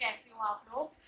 कैसे हो आप लोग।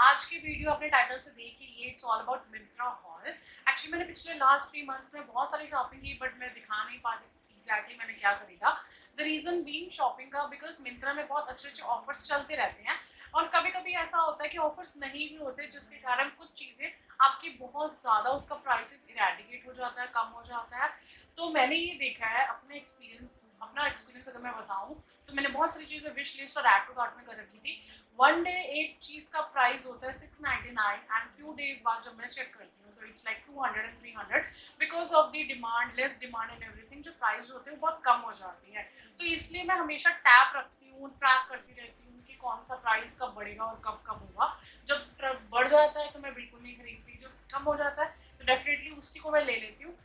आज की वीडियो अपने टाइटल से देख ही लिए, it's all about Myntra hall. Actually मैंने पिछले लास्ट 3 मंथ्स में बहुत सारी शॉपिंग की, बट मैं दिखा नहीं पाती एग्जैक्टली मैंने क्या खरीदा। द रीज़न बीइंग शॉपिंग का, बिकॉज मिंत्रा में बहुत अच्छे अच्छे ऑफर्स चलते रहते हैं और कभी कभी ऐसा होता है कि ऑफर्स नहीं भी होते, जिसके कारण कुछ चीज़ें आपकी बहुत ज़्यादा उसका प्राइसेस इरेडिकेट हो जाता है, कम हो जाता है। तो मैंने ये देखा है अपना एक्सपीरियंस अगर मैं बताऊं तो मैंने बहुत सारी चीज़ें विश लिस्ट और ऐड टू कार्ट में कर रखी थी। वन डे एक चीज़ का प्राइस होता है 699 एंड फ्यू डेज बाद जब मैं चेक करती हूँ तो it's like 200 and 300 because of the demand, less demand and everything. जो प्राइस होते हैं बहुत कम हो जाती है, तो इसलिए मैं हमेशा टैप रखती हूँ, ट्रैक करती रहती हूँ कि कौन सा प्राइस कब बढ़ेगा और कब कब होगा। जब बढ़ जाता है तो मैं बिल्कुल नहीं खरीदती, जब कम हो जाता है तो डेफिनेटली उसी को मैं ले लेती हूँ।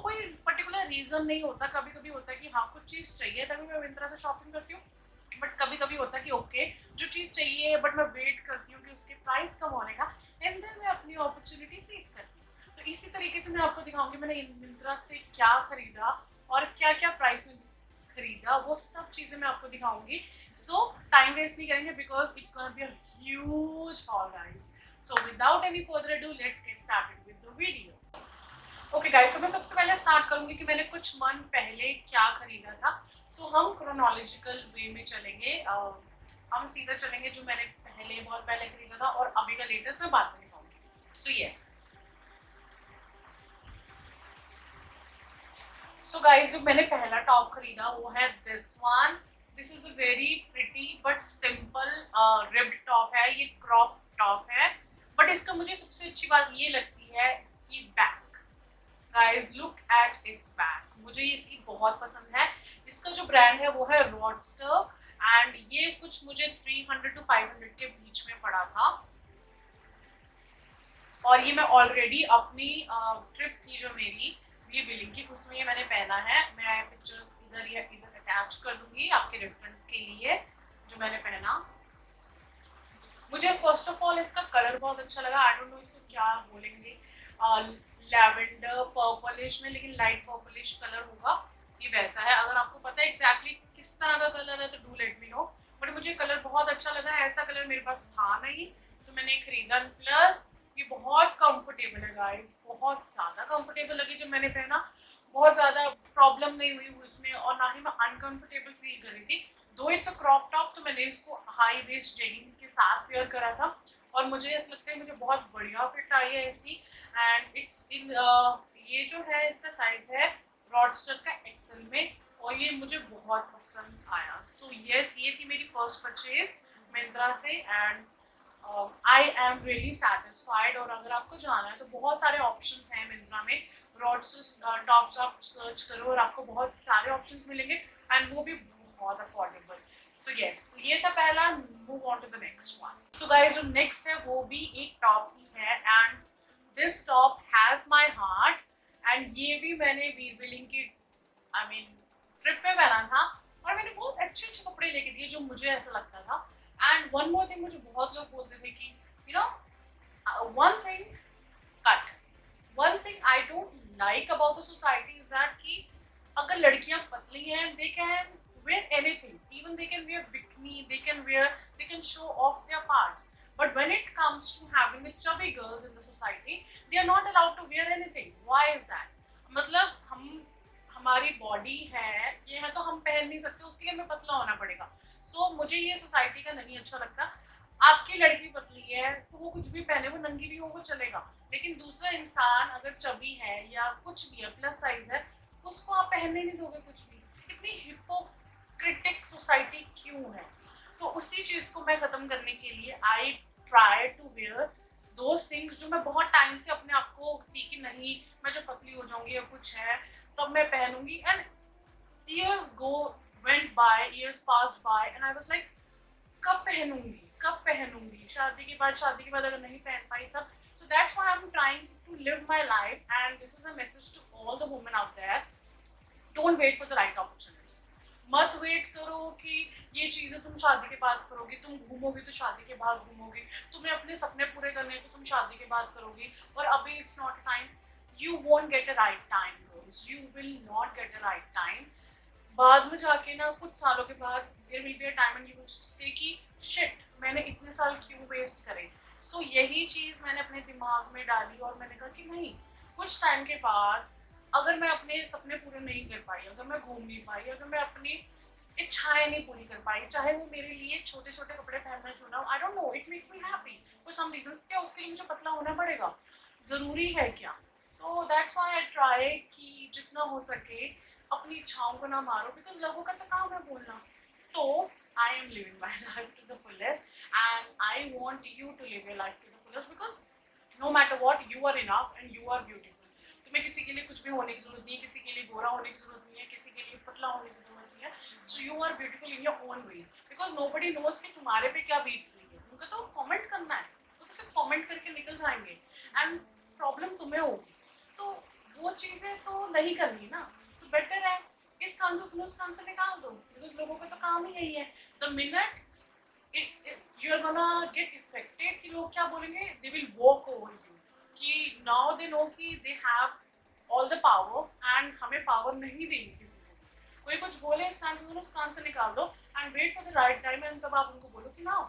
कोई पर्टिकुलर रीजन नहीं होता। कभी कभी होता है कि हाँ कुछ चीज़ चाहिए तभी मैं मिंत्रा से शॉपिंग करती हूँ, बट कभी कभी होता है कि ओके जो चीज़ चाहिए बट मैं वेट करती हूँ कि उसके प्राइस कम होने का, एंड देन मैं अपनी अपॉर्चुनिटी सीज करती हूँ। तो इसी तरीके से मैं आपको दिखाऊंगी मैंने मिंत्रा से क्या खरीदा और क्या क्या प्राइस में खरीदा, वो सब चीज़ें मैं आपको दिखाऊंगी। टाइम वेस्ट नहीं करेंगे because it's gonna be a huge hall guys. Without any further ado let's get started with the video. Okay guys, तो मैं सबसे पहले स्टार्ट करूंगी कि मैंने कुछ मंथ पहले क्या खरीदा था। हम क्रोनोलॉजिकल वे में चलेंगे। हम सीधा चलेंगे जो मैंने बहुत पहले खरीदा था और अभी का लेटेस्ट मैं बाद में दिखाऊंगी। सो गाइस, जो मैंने पहला टॉप खरीदा वो है this one. This is a very pretty but simple ribbed top है। ये क्रॉप टॉप है, बट इसका मुझे सबसे अच्छी बात ये लगती है इसकी back. Guys look at its back, मुझे इसकी बहुत पसंद है। इसका जो ब्रांड है वो है रॉडस्टर एंड ये कुछ मुझे 300 to 500 के बीच में पड़ा था। और ये मैं ऑलरेडी अपनी ट्रिप थी जो मेरी ये बिलिंग की, उसमें ये मैंने पहना है। मैं पिक्चर्स इधर या इधर अटैच कर दूंगी आपके रेफरेंस के लिए जो मैंने पहना। मुझे फर्स्ट ऑफ ऑल इसका कलर बहुत अच्छा लगा। आई डोंट नो इसको क्या बोलेंगे, लैवेंडर पर्पलिश में, लेकिन लाइट पर्पलिश कलर होगा। ये वैसा है। अगर आपको पता है एग्जैक्टली किस तरह का कलर है तो do let me know, but मुझे कलर बहुत अच्छा लगा। ऐसा कलर मेरे पास था नहीं तो मैंने खरीदा। प्लस ये बहुत कंफर्टेबल है गाइस, बहुत ज़्यादा कंफर्टेबल लगी जब मैंने पहना। बहुत ज़्यादा प्रॉब्लम नहीं हुई उसमें और ना ही मैं अनकंफर्टेबल फील कर रही थी। दो इट्स अ क्रॉप टॉप तो मैंने इसको हाई वेस्ट जेगिंग के साथ वेयर करा था और मुझे ऐसा लगता है मुझे बहुत बढ़िया फिट आई है इसकी। एंड इट्स इन ये जो है इसका साइज है रॉडस्टर का एक्सेल में और ये मुझे बहुत पसंद आया। यस, ये थी मेरी फर्स्ट परचेज मिंत्रा से and I am really satisfied. और अगर आपको जाना है तो बहुत सारे ऑप्शंस हैं मिंत्रा में। रॉडस्टर टॉप्स आप सर्च करो और आपको बहुत सारे ऑप्शंस मिलेंगे एंड वो भी बहुत अफोर्डेबल। तो ये था पहला। Move on to the next one. Guys, जो नेक्स्ट है वो भी एक टॉप ही है and this top has my heart. And ये भी मैंने वीर बिलिंग की ट्रिप पे पहना था और मैंने बहुत अच्छे अच्छे कपड़े लेके दिए जो मुझे ऐसा लगता था। एंड वन मोर थिंग, मुझे बहुत लोग बोलते थे कि you know one thing cut one thing I don't like about the society is that कि अगर लड़कियां पतली हैं they can wear anything, even they can wear bikini, they can show off their parts, but when it comes to having a chubby girls in the society they are not allowed to wear anything. Why is that? मतलब हमारी body है ये है तो हम पहन नहीं सकते, उसके लिए हमें पतला होना पड़ेगा। मुझे ये सोसाइटी का नहीं अच्छा लगता। आपकी लड़की पतली है तो वो कुछ भी पहने, वो नंगी भी हो वो चलेगा, लेकिन दूसरा इंसान अगर चबी है या कुछ भी है प्लस साइज है उसको आप पहनने नहीं दोगे कुछ भी। इतनी हिपोक्रिटिक सोसाइटी क्यों है? तो उसी चीज को मैं खत्म करने के लिए I try to wear those things जो मैं बहुत टाइम से अपने आप को थी कि नहीं मैं जो पतली हो जाऊंगी या कुछ है तब मैं पहनूंगी। And years go went by, years pass by and I was like कब पहनूंगी शादी के बाद अगर नहीं पहन पाई तब। So that's why I'm trying to live my life, and this is a message to all the women out there. Don't wait for the right opportunity. मत वेट करो कि ये चीज़ें तुम शादी के बाद करोगी, तुम घूमोगी तो शादी के बाद घूमोगी, तुम्हें अपने सपने पूरे करने हैं तो तुम शादी के बाद करोगी और अभी it's not time. You won't get a right time, girls. You will not get a right time. बाद में जाके ना कुछ सालों के बाद there will be a time and you will say कि शिट मैंने इतने साल क्यों वेस्ट करे। सो यही चीज़ मैंने अपने दिमाग में डाली और मैंने कहा कि नहीं, कुछ टाइम के बाद अगर मैं अपने सपने पूरे नहीं कर पाई, अगर मैं घूम नहीं पाई, अगर मैं अपनी इच्छाएं नहीं पूरी कर पाई, चाहे वो मेरे लिए छोटे छोटे कपड़े पहनना क्यों ना, I don't know, it makes me happy for some reason, क्या उसके लिए मुझे पतला होना पड़ेगा, ज़रूरी है क्या? तो दैट्स व्हाई आई ट्राई कि जितना हो सके अपनी इच्छाओं को ना मारो, बिकॉज लोगों का तो काम है बोलना। तो I am living my life to the fullest and I want you to live your life to the fullest, because no matter what you are enough and you are beautiful. तुम्हें किसी के लिए कुछ भी होने की जरूरत नहीं है, किसी के लिए गोरा होने की जरूरत नहीं है, किसी के लिए पतला होने की जरूरत नहीं है। So you are beautiful in your own ways, because nobody knows कि तुम्हारे पे क्या बीत रही है, उनको तो कमेंट करना है, वो तो सिर्फ कमेंट करके निकल जाएंगे एंड प्रॉब्लम तुम्हें होगी। तो वो चीज़ें तो नहीं करनी ना, तो बेटर है इस कान से सुनो, इस कान से निकाल दो, बिकॉज लोगों का तो काम ही यही है। The minute you are gonna get affected कि लोग क्या बोलेंगे, they will walk over you, कि नाउ दे नो कि they have all the power and हमें पावर नहीं देगी किसी को। कोई कुछ बोले इस कान से सुनो, उस कान से निकाल दो and wait for the right time, and तब आप उनको बोलो कि now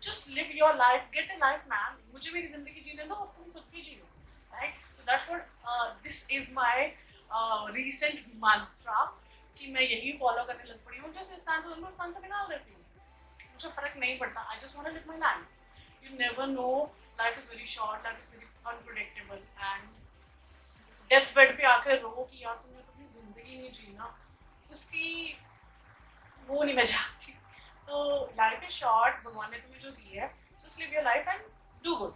just live your life, get a life man, मुझे मेरी जिंदगी जीने दो और तुम खुद भी जियो, right? So that's what this is my recent mantra, कि मैं यही फॉलो करने लग पड़ी हूँ। जस्ट इस कान से उस कान से निकाल देती हूँ, मुझे फर्क नहीं पड़ता। I just want to live my life. You never know, life is very short, life is very unpredictable and death bed पे आकर रो कि यार तुमने तो अपनी जिंदगी नहीं जीना, उसकी वो नहीं मैं चाहती। तो लाइफ इज शॉर्ट, भगवान ने तुम्हें जो दी है, just live your life and do good,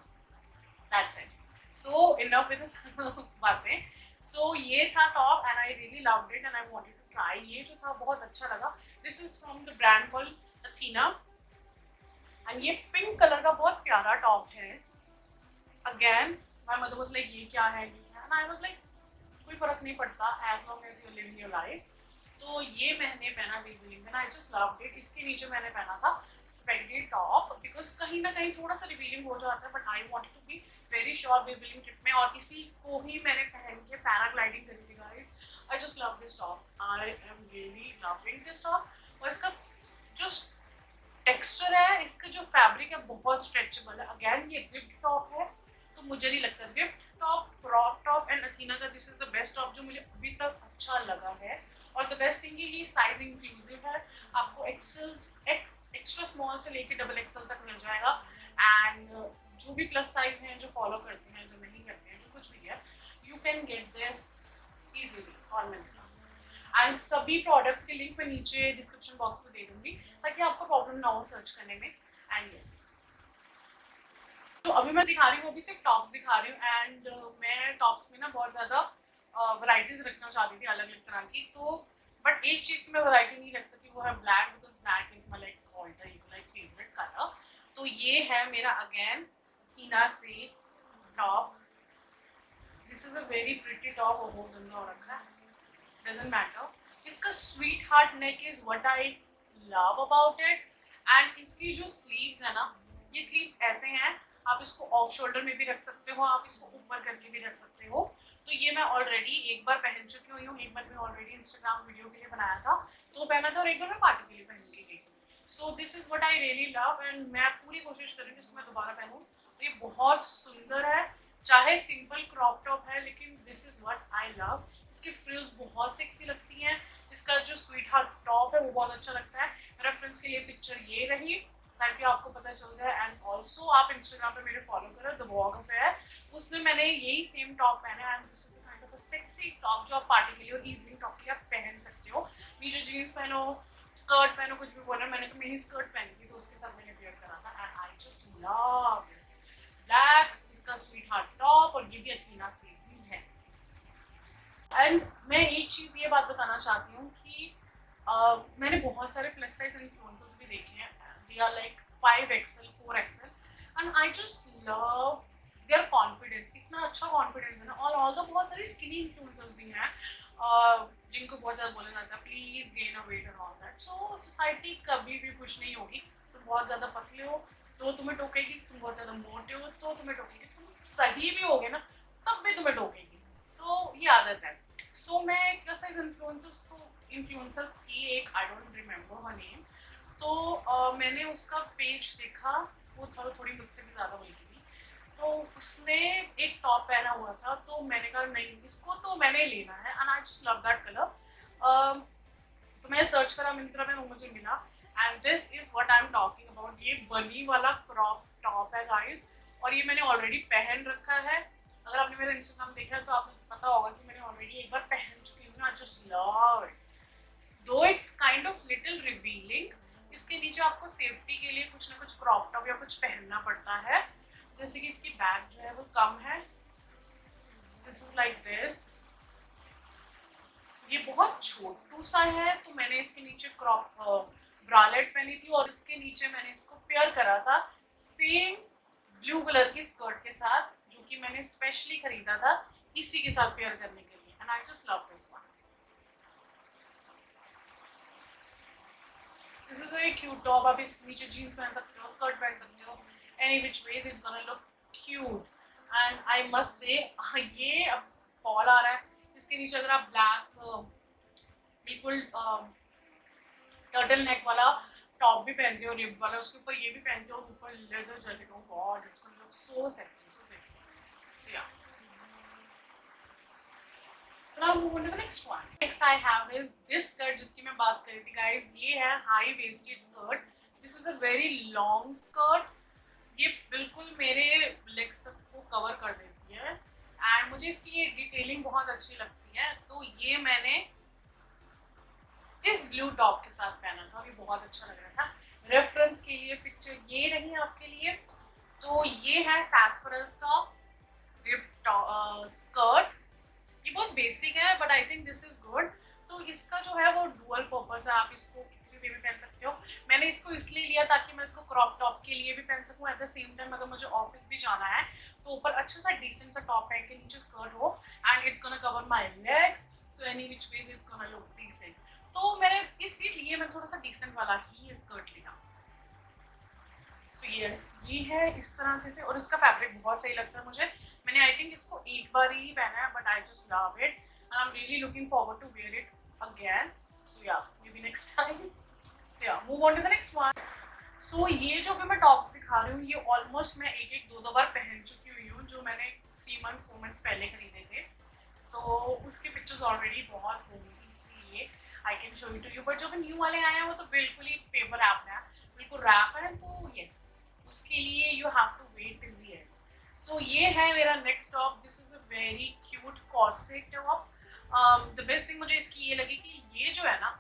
that's it. So enough with बातें। सो ये था top and I really loved it and I wanted to try. ये जो था बहुत अच्छा लगा। This is from the brand called Athena and ये पिंक कलर का बहुत प्यारा टॉप है। Again my mother was like ये क्या है, ये क्या है, एंड आई वाज लाइक कोई फर्क नहीं पड़ता as long as you living your life. तो ये मैंने पहना रिवीलिंग में, आई जस्ट लव्ड इट। इसके नीचे मैंने पहना था स्पेगडी टॉप, बिकॉज कहीं ना कहीं थोड़ा सा रिवीलिंग हो जाता है, but I wanted to be very sure revealing trip में, और इसी को ही मैंने पहन के पैराग्लाइडिंग करी थी guys. I just love this top, I am really loving this top. और इसका जो टेक्सचर है, इसका जो फैब्रिक है बहुत स्ट्रेचेबल है। अगेन ये रिप्ड टॉप है, तो मुझे नहीं लगता ripped top, crop top and Athena का this is the best top जो मुझे अभी तक अच्छा लगा है। और द बेस्ट थिंग ये साइज इंक्लूसिव है, आपको एक्स्ट्रा स्मॉल से लेके डबल एक्सएल तक मिल जाएगा। एंड जो भी प्लस साइज हैं, जो फॉलो करते हैं, जो नहीं करते हैं, जो कुछ भी है, you can get this easily on Myntra. And सभी प्रोडक्ट्स के लिंक मैं नीचे डिस्क्रिप्शन बॉक्स में दे दूंगी, ताकि आपको प्रॉब्लम ना हो सर्च करने में। एंड यस, तो अभी मैं दिखा रही हूँ, अभी सिर्फ टॉप्स दिखा रही हूँ। एंड मैं टॉप्स में ना बहुत ज़्यादा वैराइटीज़ रखना चाहती थी, अलग अलग तरह की। तो बट एक चीज़ की मैं वैरायटी नहीं रख सकी, वो है black, because black is my like alter ego like favourite colour. तो ये है मेरा अगेन थीना से top. This is a very pretty top, और बहुत गंदा हो रखा है, डजंट मैटर। इसका sweetheart neck is what I love about it. And इसकी जो स्लीव्स है ना, ये स्लीव्स ऐसे हैं, आप इसको ऑफ शोल्डर में भी रख सकते हो, आप इसको ऊपर करके भी रख सकते हो। तो ये मैं ऑलरेडी एक बार पहन चुकी हुई हूँ, एक बार मैं ऑलरेडी इंस्टाग्राम वीडियो के लिए बनाया था, तो पहना था, और एक बार मैं पार्टी के लिए पहन के गई। सो this is what I really love and मैं पूरी कोशिश करूँगी इसको मैं दोबारा पहनूँ। तो ये बहुत सुंदर है, चाहे सिंपल क्रॉप टॉप है, लेकिन this is what I love. इसकी फ्रिल्स बहुत सेक्सी लगती हैं, इसका जो स्वीट हार्ट टॉप है वो बहुत अच्छा लगता है। रेफरेंस के लिए पिक्चर ये रही, ताकि आपको पता चल जाए। एंड ऑल्सो आप इंस्टाग्राम पे मेरे फॉलो करो, द वॉग अफेयर, उसमें मैंने यही सेम टॉप पहना है। And this is kind of a sexy top जो आप पार्टी के लिए और इवनिंग टॉप के लिए आप पहन सकते हो। नीचे जीन्स पहनो, स्कर्ट पहनो, कुछ भी बोला। मैंने तो मिनी स्कर्ट पहनी थी, तो उसके साथ मैंने वेयर करा था। And I just love this black, इसका स्वीट हार्ट टॉप, और ये भी अथीना से ही है। एंड मैं एक चीज़ ये बात बताना चाहती हूँ कि मैंने बहुत सारे प्लस साइज इन्फ्लुएंसर्स भी देखे हैं, they are like 5XL 4XL, and I just love their confidence. इतना अच्छा कॉन्फिडेंस है ना। और ऑल्दो बहुत सारे स्किनी इन्फ्लुएंसर्स भी हैं जिनको बहुत ज़्यादा बोला जाता है please gain a weight and all that. So society कभी भी खुश नहीं होगी। तुम बहुत ज़्यादा पतले हो तो तुम्हें टोकेगी, तुम बहुत ज़्यादा मोटे हो तो तुम्हें टोकेगी, तुम सही भी होगे ना तब भी तुम्हें टोकेगी। तो ये आदत है। सो मैं प्लस साइज इन्फ्लुएंसर्स को इन्फ्लुएंसर थी एक, I don't remember her name. तो मैंने उसका पेज देखा, वो थोड़ी मुझसे भी ज़्यादा बल्कि थी। तो उसने एक टॉप पहना हुआ था, तो मैंने कहा नहीं इसको तो मैंने लेना है, and I just love that colour. तो मैंने सर्च करा मिंत्रा में, वो मुझे मिला, and this is what I am talking about. ये बनी वाला क्रॉप टॉप है गाइस, और ये मैंने ऑलरेडी पहन रखा है। अगर आपने मेरा इंस्टाग्राम देखा है तो आपको पता होगा कि मैंने ऑलरेडी एक बार पहन चुकी हूँ। आई जस्ट लव इट, दो it's kind of little revealing. इसके नीचे आपको सेफ्टी के लिए कुछ ना कुछ क्रॉप टॉप या कुछ पहनना पड़ता है, जैसे कि इसकी बैक जो है वो कम है, दिस इज लाइक दिस। ये बहुत छोटू सा है, तो मैंने इसके नीचे क्रॉप ब्रालेट पहनी थी, और इसके नीचे मैंने इसको पेयर करा था सेम ब्लू कलर की स्कर्ट के साथ, जो कि मैंने स्पेशली खरीदा था इसी के साथ पेयर करने के लिए, and I just love this one. This is very cute top. आप इसके नीचे जीन्स पहन सकते हो, स्कर्ट पहन सकते हो, any which ways it's gonna look cute. And I must say ये अब फॉल आ रहा है, इसके नीचे अगर आप ब्लैक बिल्कुल टर्टल नेक वाला टॉप भी पहनते हो, रिब वाला, उसके ऊपर ये भी पहनते हो, ऊपर leather jacket, oh God it's gonna look so sexy, so sexy. So yeah, so now move on to the next one. Next I have is this skirt जिसकी मैं बात कर रही थी guys, ये है high waisted skirt. This is a very long skirt. ये बिल्कुल मेरे legs को cover कर देती है, and मुझे इसकी ये डिटेलिंग बहुत अच्छी लगती है। तो ये मैंने इस ब्लू टॉप के साथ पहना था, ये बहुत अच्छा लग रहा था। रेफरेंस के लिए पिक्चर ये रही आपके लिए। तो ये है सैसफरस का रिप स्कर्ट। ये बहुत बेसिक है, but I think this is good. तो इसका जो है वो डुअल पर्पस है, आप इसको किसी भी वे में पहन सकते हो। मैंने इसको इसलिए लिया ताकि मैं इसको क्रॉप टॉप के लिए भी पहन सकूं, एट द सेम टाइम अगर मुझे ऑफिस भी जाना है तो ऊपर अच्छा सा डिसेंट सा टॉप पहन के नीचे स्कर्ट हो, and it's gonna cover my legs, so any which ways it's gonna look decent. तो मैंने इसीलिए मैं थोड़ा सा डिसेंट वाला ही स्कर्ट लिया। सो यस, ये है इस तरह से, और इसका फैब्रिक बहुत सही लगता है मुझे। मैंने आई थिंक इसको एक बार ही पहना है, but I just love it and I am really looking forward to wear it again. So yeah, maybe next time. So yeah, move on to the next one. So ये जो भी मैं tops दिखा रही हूँ, ये almost मैं एक दो बार पहन चुकी हुई हूँ, जो मैंने 3 मंथ्स 4 मंथ्स पहले खरीदे थे। तो उसके पिक्चर्स ऑलरेडी बहुत होंगी, इसलिए I can show you to you. But जो भी न्यू वाले आए हैं वो तो बिल्कुल ही पेपर रैप है, बिल्कुल रैप है, तो यस, उसके लिए you have to wait till the end. So ये है मेरा next top. This is a very cute corset top. The best thing मुझे इसकी ये लगी कि ये जो है ना,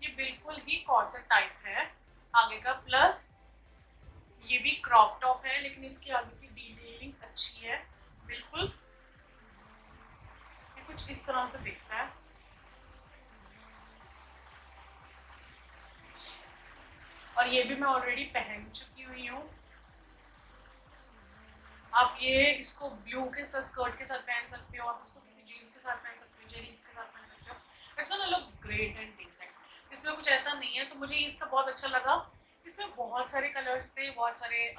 ये बिल्कुल ही कॉर्सेट टाइप है आगे का, प्लस ये भी क्रॉप टॉप है, लेकिन इसकी आगे की डिटेलिंग अच्छी है बिल्कुल। ये कुछ इस तरह से दिखता है, और ये भी मैं ऑलरेडी पहन चुकी हुई हूँ। आप ये इसको ब्लू के साथ स्कर्ट के साथ पहन सकते हो, आप इसको किसी जीन्स के साथ पहन सकते हो, जेगिंग्स के साथ पहन सकते हो। It's gonna look great and decent. इसमें कुछ ऐसा नहीं है, तो मुझे इसका बहुत अच्छा लगा। इसमें बहुत सारे कलर्स थे, बहुत सारे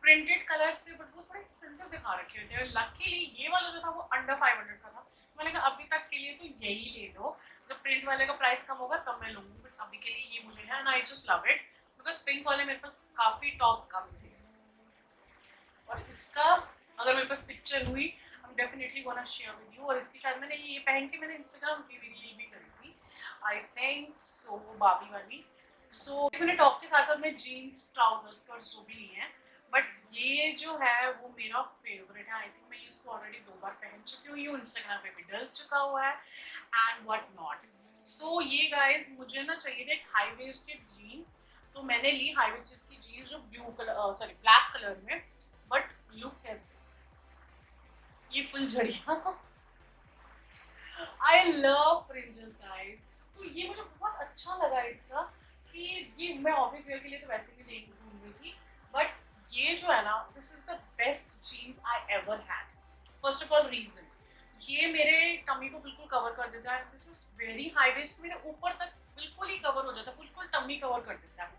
प्रिंटेड कलर्स थे, बट वो थोड़े एक्सपेंसिव दिखा रखे थे। लकीली ये वाला जो था वो अंडर 500 का था। मैंने कहा अभी तक के लिए तो यही ले लो, जब प्रिंट वाले का प्राइस कम होगा तब मैं लूँगी, बट अभी के लिए ये मुझे है, and I just love it, because pink वाले मेरे पास काफ़ी टॉप कम थे। और इसका अगर मेरे पास पिक्चर हुई, I am definitely gonna share with you. और इसकी शायद मैंने ये पहन के मैंने इंस्टाग्राम की रील भी करी थी, आई थिंक सो, बाबी वाली। सो मैंने टॉप के साथ साथ में जीन्स ट्राउजर स्कर्ट्स जो भी ली हैं, बट ये जो है वो मेरा फेवरेट है। आई थिंक मैं इसको ऑलरेडी 2 बार पहन चुकी हुई हूँ, इंस्टाग्राम पे भी डल चुका हुआ है एंड व्हाट नॉट। सो ये गाइज मुझे ना चाहिए थे हाई वेस्टेड जीन्स, तो मैंने ली हाई वेस्टेड की जीन्स जो blue colour sorry black colour में, बट लुक एट दिस, ये फुल झड़िया। I love fringes guys. तो ये मुझे बहुत अच्छा लगा इसका, कि ये मैं ऑफिस वेयर के लिए तो वैसे भी देख ढूंढ रही थी, बट ये जो है ना, this is the best jeans I ever had. First of all reason, ये मेरे टमी को बिल्कुल कवर कर देता है, this is very high waist, मेरे ऊपर तक बिल्कुल ही कवर हो जाता है, बिल्कुल टमी कवर कर देता है।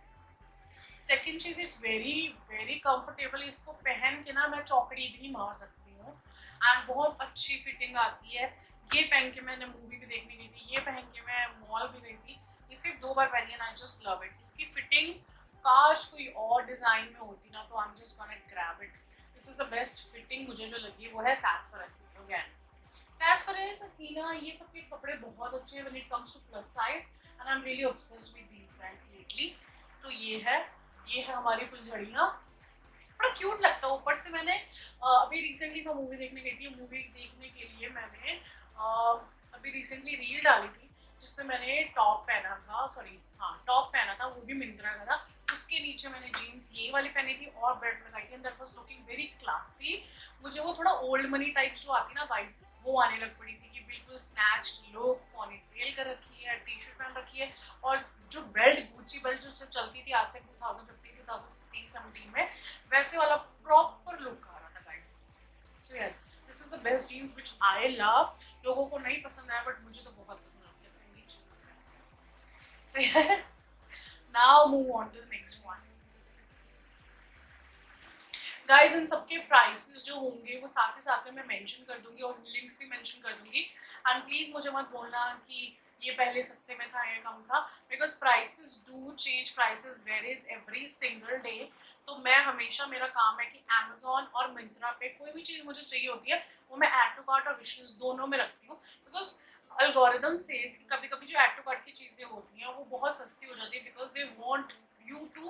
सेकेंड चीज, इट्स वेरी वेरी कंफर्टेबल। इसको पहन के ना मैं चौकड़ी भी मार सकती हूँ, एंड बहुत अच्छी फिटिंग आती है। ये पहन के मैंने मूवी भी देखने गई थी, ये पहन के मैं मॉल भी गई थी। ये सिर्फ 2 बार पहनी है, आई जस्ट लव इट। इसकी फिटिंग काश कोई और डिजाइन में होती ना तो I am just gonna grab it. This is the best fitting मुझे जो लगी वो है Sassafras अगेन। Sassafras, Athena, ये सब के कपड़े बहुत अच्छे हैं when it comes to plus size and I'm really obsessed with these brands lately। तो ये है हमारी फुलझड़ियाँ, बड़ा क्यूट लगता है। ऊपर से मैंने अभी रिसेंटली मैं मूवी देखने गई थी, मूवी देखने के लिए मैंने अभी रिसेंटली रील डाली थी जिसमें मैंने टॉप पहना था, सॉरी हाँ टॉप पहना था, वो भी मिंत्रा का था। उसके नीचे मैंने जीन्स ये वाली पहनी थी और बेल्ट लगाई थी and that was looking very classy. मुझे वो थोड़ा ओल्ड मनी टाइप जो आती ना वाइब, वो आने लग पड़ी थी कि बिल्कुल स्नैच्ड लुक, पोनीटेल कर रखी है, टी शर्ट पहन रखी है और जो बेल्ट गुच्ची बेल्ट जो चलती थी आज से 2015 2016 17 में, वैसे वाला प्रॉपर लुक आ रहा था guys. So yes, this is the best jeans which I love. लोगों को नहीं पसंद आया बट मुझे तो बहुत पसंद आती है, तो ये चीज। Now move on to the next one guys. इन सबके प्राइसेस जो होंगे वो साथ ही साथ में मैं मेंशन कर दूंगी और लिंक्स भी मेंशन कर दूंगी। एंड प्लीज मुझे मत बोलना कि ये पहले सस्ते में था या कम था, because prices do change, prices varies every single day. तो मैं हमेशा, मेरा काम है कि अमेजोन और मिंत्रा पे कोई भी चीज़ मुझे चाहिए होती है वो मैं ऐड टू कार्ट और विश लिस्ट दोनों में रखती हूँ, बिकॉज एल्गोरिदम सेज कि कभी कभी जो ऐड टू कार्ट की चीज़ें होती हैं वो बहुत सस्ती हो जाती है because they want you to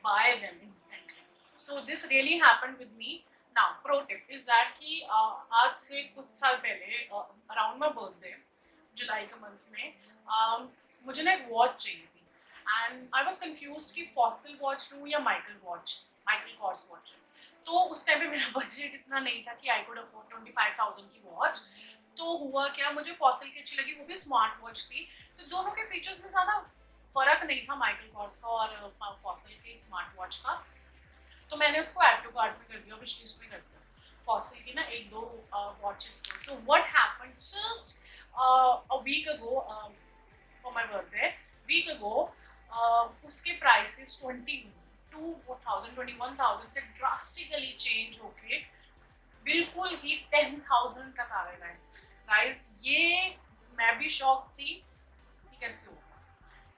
buy them instantly. So this really happened with me. Now, pro tip is that कि आज से कुछ साल पहले अराउंड माई बर्थडे जुलाई के मंथ में मुझे ना एक वॉच चाहिए थी एंड आई वॉज कन्फ्यूज कि फॉसिल वॉच लूँ या माइकल कॉर्स वॉचेस। तो उस टाइम पे मेरा बजट इतना नहीं था कि आई कुड अफोर्ड 25,000 की वॉच। तो हुआ क्या, मुझे फॉसिल की अच्छी लगी, वो भी स्मार्ट वॉच थी। तो दोनों के फीचर्स में ज़्यादा फर्क नहीं था माइकल कॉर्स का और फॉसिल के स्मार्ट वॉच का। तो मैंने उसको ऐड टू कार्ट में कर दिया, विश लिस्ट में कर दिया फॉसिल की ना एक दो वॉचेस को। So what happened just a week ago for my birthday, week ago उसके प्राइसेस 22,000 21,000 से ड्रास्टिकली चेंज होके बिल्कुल ही 10,000 तक आ गए गाइस। ये मैं भी शॉक थी कि कैसे होगा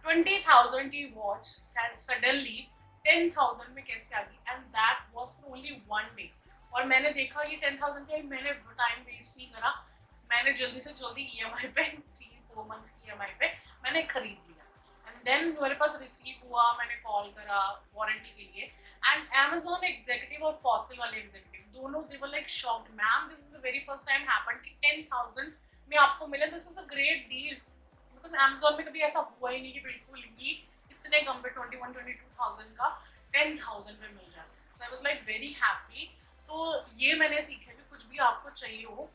20,000 की वॉच सडनली 10,000 में कैसे आ गई and that was for only one day. और मैंने देखा ये 10,000 का, मैंने टाइम वेस्ट नहीं करा, मैंने जल्दी से जल्दी EMI पे 3-4 मंथ्स की EMI पे मैंने खरीद लिया। एंड देन मेरे पास रिसीव हुआ, मैंने कॉल करा वारंटी के लिए एंड Amazon एग्जीक्यूटिव और फॉसिल वाले एग्जीक्यूटिव दोनों they were like shocked, ma'am this is the very first time happened कि 10,000 में आपको मिला, this is a great deal. Because Amazon में कभी ऐसा हुआ ही नहीं कि बिल्कुल ही इतने कम पे 21-22,000 का 10,000 पे मिल जाए। So I was like very happy. तो ये मैंने सीखा कि कुछ भी आपको चाहिए हो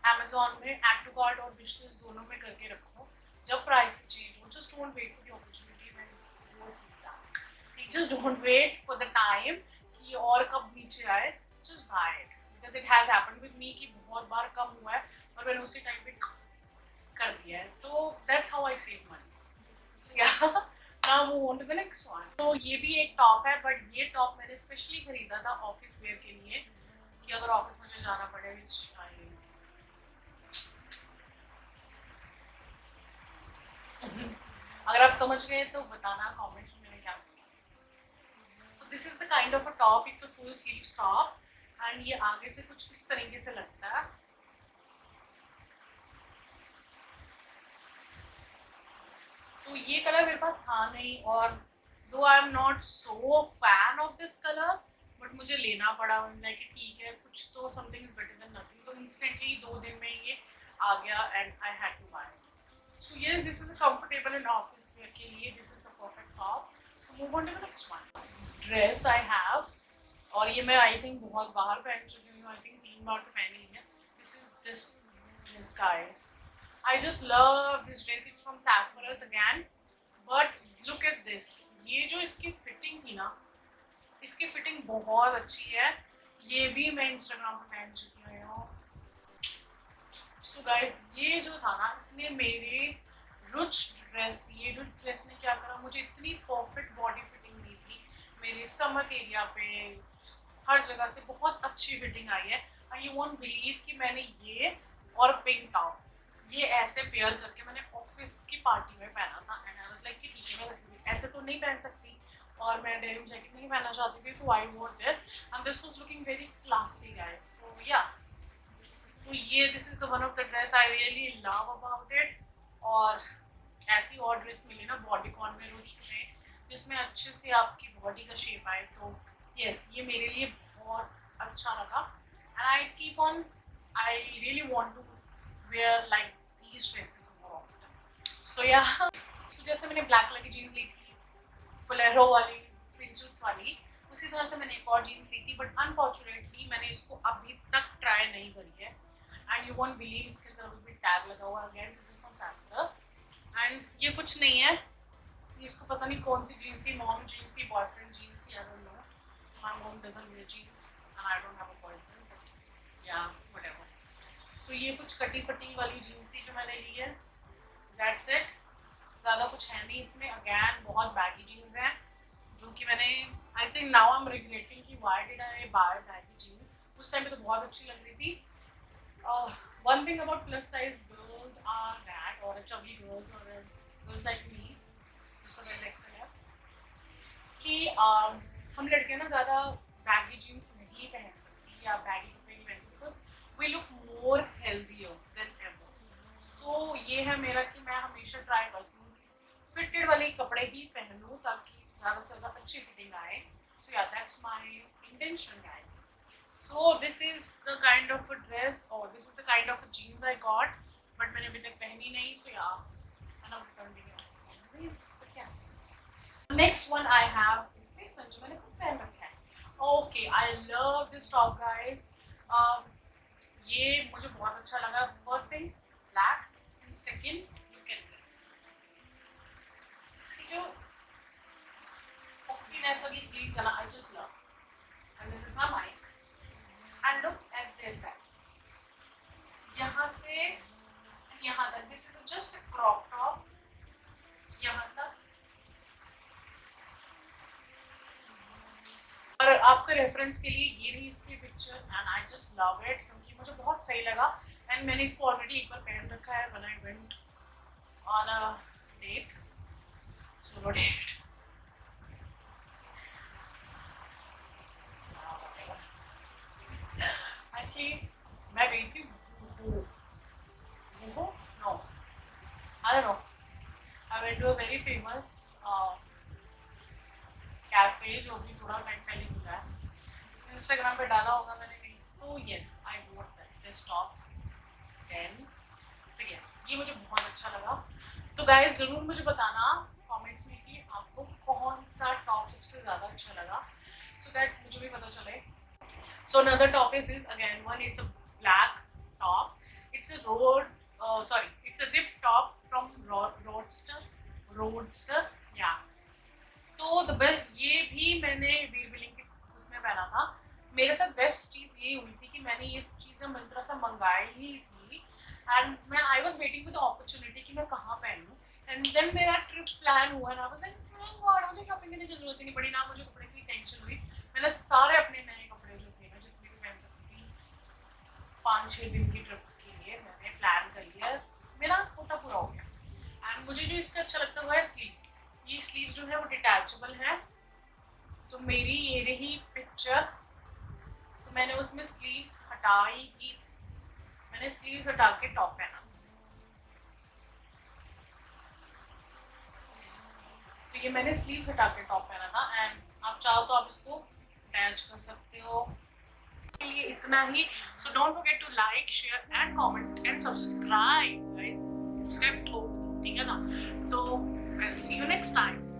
Amazon में ऐड टू कार्ट और विश लिस्ट दोनों में करके रखो, जब प्राइस चेंज हो just don't wait for the opportunity when you see that, just don't wait for the time कि और कब नीचे आए, just buy it because it has happened with me कि बहुत बार कम हुआ है और मैंने उसी टाइम पे कर दिया है। तो that's how I save money. So yeah Now move on to the next one. तो ये भी एक टॉप है बट ये टॉप मैंने स्पेशली खरीदा था ऑफिस वेयर के लिए कि अगर ऑफिस मुझे जाना पड़े, which अगर आप समझ गए तो बताना कमेंट्स में मैंने क्या किया। सो this is the kind of a top, it's a full sleeves top and ये आगे से कुछ इस तरीके से लगता है। तो ये कलर मेरे पास था नहीं और though I am not so fan of this colour but मुझे लेना पड़ा, लाइक कि ठीक है कुछ तो something is better than nothing. तो इंस्टेंटली 2 दिन में ये आ गया and I had to buy. So yes, this is comfortable in office wear के लिए, this is the perfect top. So move on to the next one. Dress I have, और ये मैं आई थिंक बहुत बाहर पहन चुकी हूँ, आई थिंक 3 बार तो पहनी है। This is this dress guys, I just love this dress. It's from Sassafras again. But look at this. ये जो इसकी फिटिंग थी ना, इसकी फिटिंग बहुत अच्छी है। ये भी मैं इंस्टाग्राम पे पहन चुकी हूँ। So guys, ये जो था ना, इसने मेरे रिच ड्रेस थी, ये रिच ड्रेस ने क्या करा, मुझे इतनी परफेक्ट बॉडी फिटिंग दी थी, मेरे स्टमक एरिया पे हर जगह से बहुत अच्छी फिटिंग आई है। एंड यू वॉन्ट बिलीव कि मैंने ये और पिंक टॉप ये ऐसे पेयर करके मैंने ऑफिस की पार्टी में पहना था एंड आई वाज लाइक कि ठीक है मैं ऐसे तो नहीं पहन सकती और मैं डेनिम जैकेट नहीं पहनना चाहती थी, तो आई वोर this and this was looking very classy guys. तो या, तो ये this is the one of the dress I really love about it. और ऐसी और ड्रेस मिली ना बॉडीकॉन में रोज में, जिसमें अच्छे से आपकी बॉडी का शेप आए, तो यस ये मेरे लिए बहुत अच्छा लगा and I keep on, I really want to wear like these dresses more often. So yeah, so जैसे मैंने ब्लैक कलर की जीन्स ली थी फुलेरो वाली फ्रिंचेस वाली, उसी तरह से मैंने एक और जीन्स ली थी, बट अनफॉर्चुनेटली मैंने इसको अभी तक ट्राई नहीं करी है एंड यू वोंट बिलीव इसके अंदर अभी भी टैग लगा हुआ है। Again this is from Sassplus and ये कुछ नहीं है, इसको पता नहीं कौन सी जीन्स थी, मॉम जीन्स थी, बॉयफ्रेंड जीन्स थी, I don't know. My mom doesn't wear jeans and I don't have a boyfriend, but yeah whatever. So ये कुछ कटी फटी वाली जीन्स थी जो मैंने ली है, दैट्स इट। ज़्यादा कुछ है नहीं इसमें। अगैन बहुत बैगी जीन्स हैं जो कि मैंने, I think now I am regretting कि why did I buy baggy jeans. उस टाइम पे तो बहुत अच्छी लग रही थी। One thing about plus size girls are that, और चबी गर्ल्स और गर्ल्स लाइक मी जिसका साइज एक्सेल है, कि हम लड़कियां ना ज़्यादा बैगी जीन्स नहीं पहन सकती या बैगी कपड़े नहीं पहनती, because we look more healthier than ever. So ये है मेरा कि मैं हमेशा ट्राई करती हूँ फिटेड वाले कपड़े ही पहनूं ताकि ज़्यादा से ज़्यादा अच्छी फिटिंग आए। So yeah that's my intention guys. So this is the kind of a dress और this is the kind of a jeans I got, but मैंने अभी तक पहनी नहीं। So yeah, and I am returning it. क्या next one I have is this one जो मैंने खुद पहन रखा है। Okay, I love this top guys. ये मुझे बहुत अच्छा लगा। First thing black and second look at this, इसकी जो पफीनेस वाली स्लीव्स है ना, I just love. And this is my mic and look at this guys, यहाँ से यहाँ तक this is just a crop top, यहाँ तक। और आपके रेफरेंस के लिए ये रही इसकी picture and I just love it, क्योंकि मुझे बहुत सही लगा एंड मैंने इसको ऑलरेडी एक बार पहन रखा है when I went on a date, solo date. Actually मैं गई थी no I don't know, I went to a very famous cafe जो भी थोड़ा टाइम पहले खुला है, इंस्टाग्राम पे डाला होगा मैंने कहीं, तो yes I wore this top then. तो यस ये मुझे बहुत अच्छा लगा। तो गाइस ज़रूर मुझे बताना कमेंट्स में कि आपको कौन सा टॉप सबसे ज़्यादा अच्छा लगा, सो दैट मुझे भी पता चले। So another top is this again one, it's a black top, it's a it's a rip top from roadster या। तो ये भी मैंने वीर बिलिंग के उसमें पहना था। मेरे साथ बेस्ट चीज़ ये हुई थी कि मैंने ये चीज़ें मंत्रा से मंगाई ही थी एंड मैं I was waiting for the opportunity कि मैं कहाँ पहनूँ, एंड देन मेरा ट्रिप प्लान हुआ ना, लाइक थैंक गॉड मुझे शॉपिंग करने की जरूरत ही नहीं पड़ी, ना मुझे कपड़े की टेंशन हुई। मैंने सारे अपने नए कपड़े जो थे ना, जितने भी पहन सकती थी 5-6 दिन की ट्रिप के लिए मैंने प्लान कर लिया, मेरा कोटा पूरा हो गया। एंड मुझे जो इसका अच्छा लगता हुआ है स्लीव्स, ये स्लीव्स जो है वो डिटैचेबल है। तो मेरी ये रही पिक्चर, तो मैंने उसमें स्लीव्स हटाई ही, मैंने स्लीव्स हटा के टॉप पहना। तो ये मैंने स्लीव्स हटा के टॉप पहना था एंड आप चाहो तो आप इसको अटैच कर सकते हो। ये इतना ही। So don't forget to like share and comment and subscribe guys, subscribe तो ठीक है ना। तो I will see you next time.